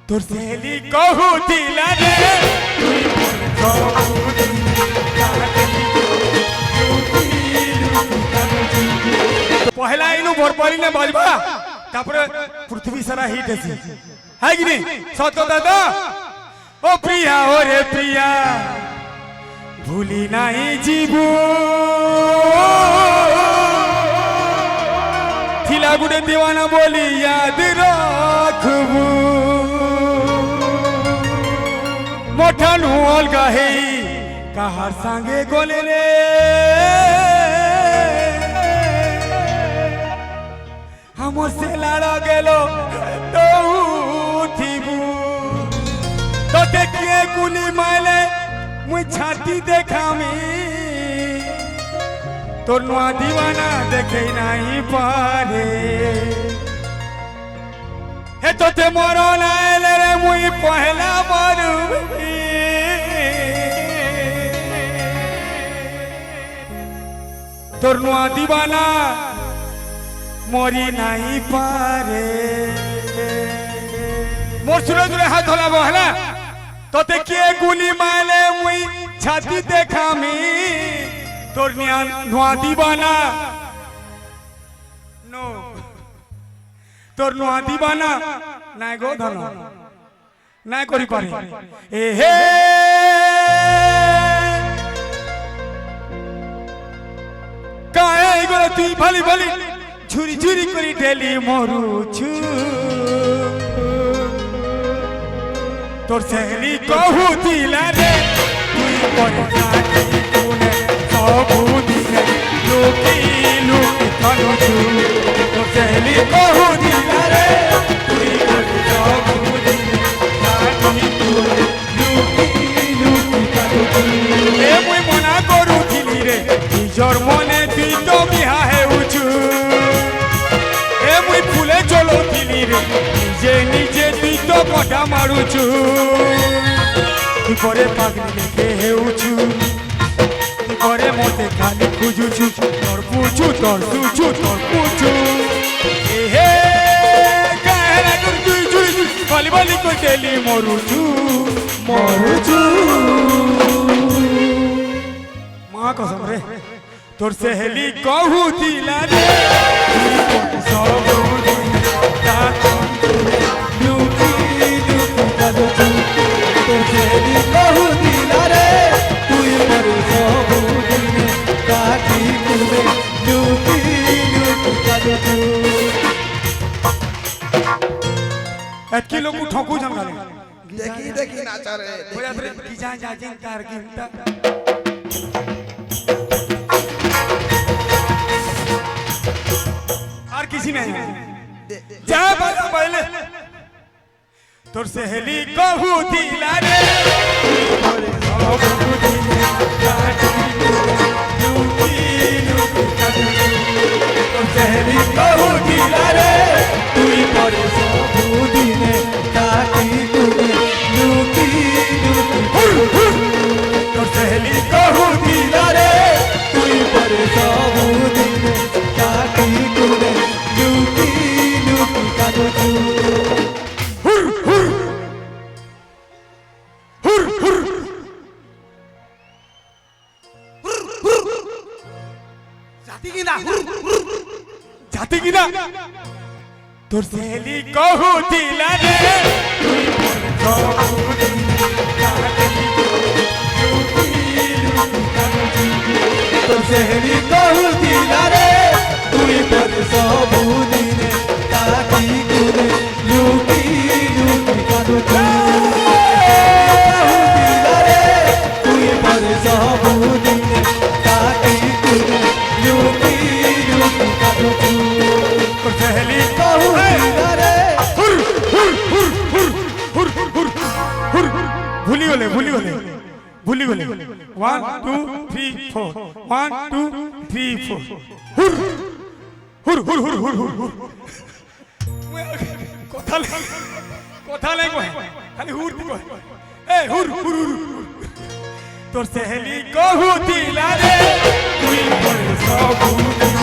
তোর সেলি কহুতিলা রে তুই পহলা ইনু ভরপারি না বাজবা তারপরে পৃথিবী সারা হিট আছে হ্যাঁ কি নি সত্য দাদা ও প্রিয়া ওরে প্রিয়া ভুলি নাই জীবু থিলা গুড়ে দেওয়ানা বলি ইয়াদ রাখবু মোঠানু অলগা হেই কাহার সঙ্গে গলে রে আমার সে লাড়া গেল তো উঠিবু তো দেখিয়ে গুলি মাইলে মুই ছাতি দেখামি তোর নোয়া দিওয়ানা দেখে নাই পারে হে তোতে মরণ আইলে রে মুই পহলা মরবি তোর নোয়া দিওয়ানা মরি নাই পারে মোর সুরে সুরে হাত ধলাবো হলা তোতে কে গুলি মাইলে মুই ছাতি দেখামি তোর নোয়া দিবানা নো তোর নোয়া দিবানা নাই গো ধন নাই করি পারে এ হে কাই গো তুই ভালি ভালি ঝুরি ঝুরি করি ঢেলি মরুছু তোর সেলি কহুতিলা রে তুই পরে যাতি কোনে সবুদিনে লুকি লুকি কানুছু তোর সেলি কহুতিলা রে তুই পরে সবুদিনে যাতি কোনে লুকি লুকি কানুছু এ মুই মনা করুছিলি রে নিজর মনে তুই তো বিহা হেউছু এ মুই ফুলে চলুছিলি রে নিজে নিজে তুই তো কটা মারুছু তুই পরে পাগলি লেখে হেউছু তুই পরে মতে খালি খুঁজুছু তোর পুছু তোর সুছু তোর পুছু এ হে কাহেলা তোর তুই তুই বলি বলি কই তেলি মরুছু মরুছু মা কসম রে তোর সেহেলি কহুতিলা রে তুই সব লুকি লুকি কাঁদছু তোর সেহেলি কহুতিলা রে তুই মরে সবুদিনে কাটি কুলে লুকি লুকি কাঁদছু এতকি লোক ঠকু জঙ্গলে দেখি দেখি নাচারে কি যা যা জিন কার কিনতা আর কিছু নাই যা বাজা বাইলে তোর সেহেলি কহুতিলা রে তোরে সবুদিনে কাটি লুকি লুকি কাঁদছু তোর সেহেলি কহুতিলা রে তুই পরে সবুদিনে কাটি কুলে লুকি লুকি তোর সেহেলি কহুতিলা রে তুই পরে সবুদিনে কাটি কুলে লুকি লুকি কাঁদছু জাতি কিনা তোর সেহেলি কহুতিলা রে তুই সবুদিনে কাটি লুকি লুকি কাঁদছু তোর সেহেলি কহুতিলা রে তুই পরে সবুদিনে কাটি কুলে লুকি লুকি কাঁদছু কহুতিলা রে তুই পরে সবুদিনে কাটি কুলে লুকি লুকি কাঁদছু তোর সেহেলি কহুতিলা রে হুর হুর হুর হুর হুর হুর হুর ভুলি গলে 1 2 3 4 1 2 3 4 হুর হুর হুর হুর হুর হুর হুর কথা লাগবে খালি হুর দিব এ হুর হুর হুর তোর সেহেলি কহুতিলা রে তুই পরে সবুদিনে